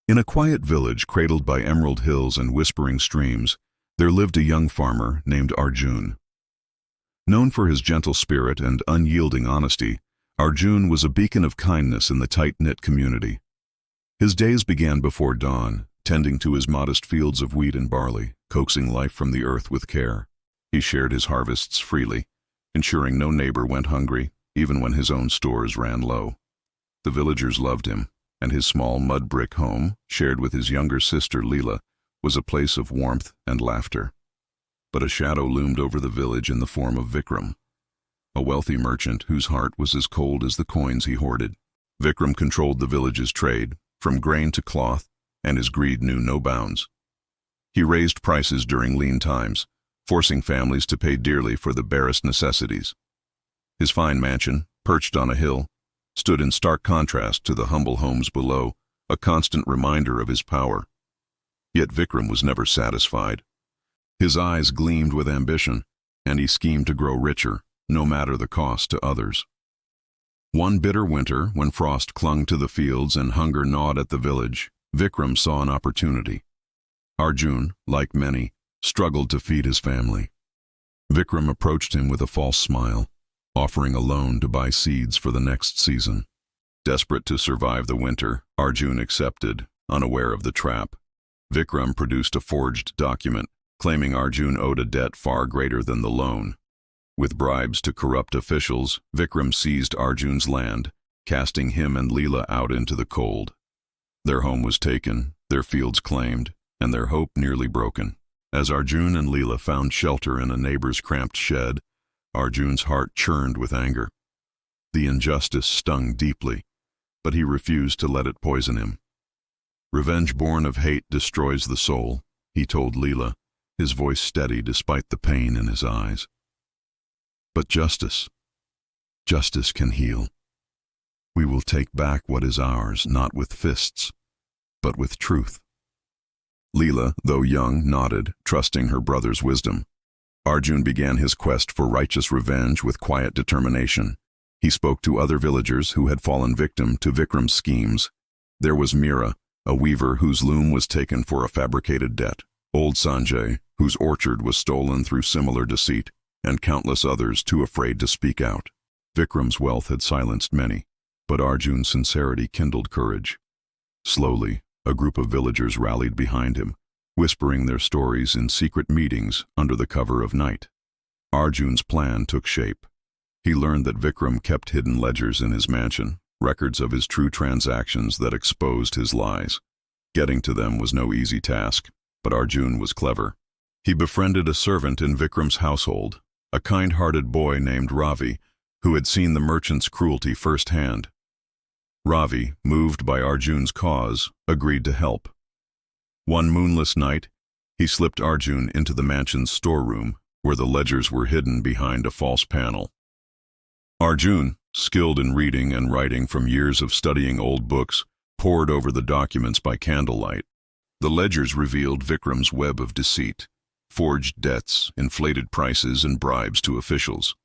In a quiet village cradled by emerald hills and whispering streams, there lived a young farmer named Arjun. Known for his gentle spirit and unyielding honesty, Arjun was a beacon of kindness in the tight-knit community. His days began before dawn, tending to his modest fields of wheat and barley, coaxing life from the earth with care. He shared his harvests freely, ensuring no neighbor went hungry, even when his own stores ran low. The villagers loved him, and his small mud brick home, shared with his younger sister Leela, was a place of warmth and laughter. But a shadow loomed over the village in the form of Vikram, a wealthy merchant whose heart was as cold as the coins he hoarded. Vikram controlled the village's trade, from grain to cloth, and his greed knew no bounds. He raised prices during lean times, forcing families to pay dearly for the barest necessities. His fine mansion, perched on a hill, stood in stark contrast to the humble homes below, a constant reminder of his power. Yet Vikram was never satisfied. His eyes gleamed with ambition, and he schemed to grow richer, no matter the cost to others. One bitter winter, when frost clung to the fields and hunger gnawed at the village, Vikram saw an opportunity. Arjun, like many, struggled to feed his family. Vikram approached him with a false smile, offering a loan to buy seeds for the next season. Desperate to survive the winter, Arjun accepted, unaware of the trap. Vikram produced a forged document, claiming Arjun owed a debt far greater than the loan. With bribes to corrupt officials, Vikram seized Arjun's land, casting him and Leela out into the cold. Their home was taken, their fields claimed, and their hope nearly broken. As Arjun and Leela found shelter in a neighbor's cramped shed, Arjun's heart churned with anger. The injustice stung deeply, but he refused to let it poison him. Revenge born of hate destroys the soul, he told Leela, his voice steady despite the pain in his eyes. But justice can heal. We will take back what is ours, not with fists, but with truth. Leela, though young, nodded, trusting her brother's wisdom. Arjun began his quest for righteous revenge with quiet determination. He spoke to other villagers who had fallen victim to Vikram's schemes. There was Meera, a weaver whose loom was taken for a fabricated debt, old Sanjay, whose orchard was stolen through similar deceit, and countless others too afraid to speak out. Vikram's wealth had silenced many, but Arjun's sincerity kindled courage. Slowly, a group of villagers rallied behind him, whispering their stories in secret meetings under the cover of night. Arjun's plan took shape. He learned that Vikram kept hidden ledgers in his mansion, records of his true transactions that exposed his lies. Getting to them was no easy task, but Arjun was clever. He befriended a servant in Vikram's household, a kind-hearted boy named Ravi, who had seen the merchant's cruelty firsthand. Ravi, moved by Arjun's cause, agreed to help. One moonless night, he slipped Arjun into the mansion's storeroom, where the ledgers were hidden behind a false panel. Arjun, skilled in reading and writing from years of studying old books, pored over the documents by candlelight. The ledgers revealed Vikram's web of deceit, forged debts, inflated prices, and bribes to officials.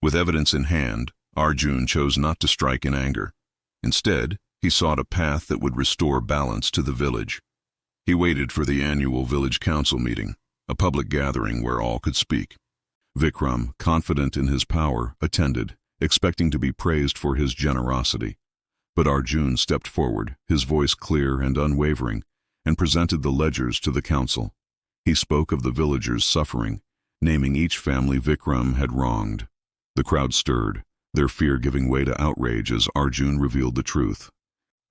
With evidence in hand, Arjun chose not to strike in anger. Instead, he sought a path that would restore balance to the village. He waited for the annual village council meeting, a public gathering where all could speak. Vikram, confident in his power, attended, expecting to be praised for his generosity. But Arjun stepped forward, his voice clear and unwavering, and presented the ledgers to the council. He spoke of the villagers' suffering, naming each family Vikram had wronged. The crowd stirred, their fear giving way to outrage as Arjun revealed the truth.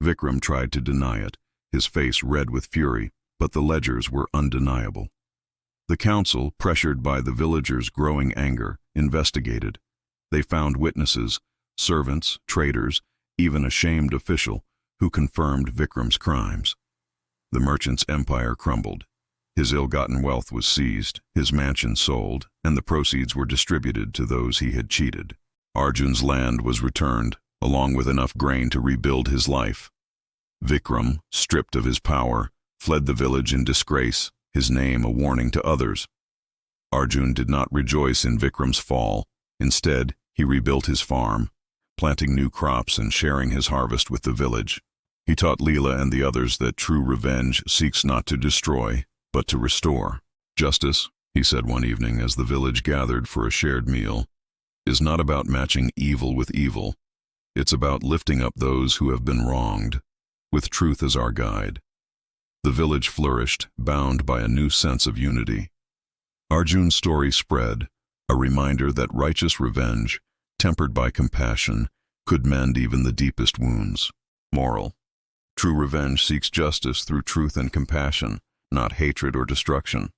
Vikram tried to deny it, his face red with fury, but the ledgers were undeniable. The council, pressured by the villagers' growing anger, investigated. They found witnesses, servants, traders, even a shamed official, who confirmed Vikram's crimes. The merchant's empire crumbled. His ill-gotten wealth was seized, his mansion sold, and the proceeds were distributed to those he had cheated. Arjun's land was returned, along with enough grain to rebuild his life. Vikram, stripped of his power, fled the village in disgrace, his name a warning to others. Arjun did not rejoice in Vikram's fall. Instead, he rebuilt his farm, planting new crops and sharing his harvest with the village. He taught Leela and the others that true revenge seeks not to destroy, but to restore. Justice, he said one evening as the village gathered for a shared meal, is not about matching evil with evil. It's about lifting up those who have been wronged, with truth as our guide. The village flourished, bound by a new sense of unity. Arjun's story spread, a reminder that righteous revenge, tempered by compassion, could mend even the deepest wounds. Moral: true revenge seeks justice through truth and compassion, not hatred or destruction.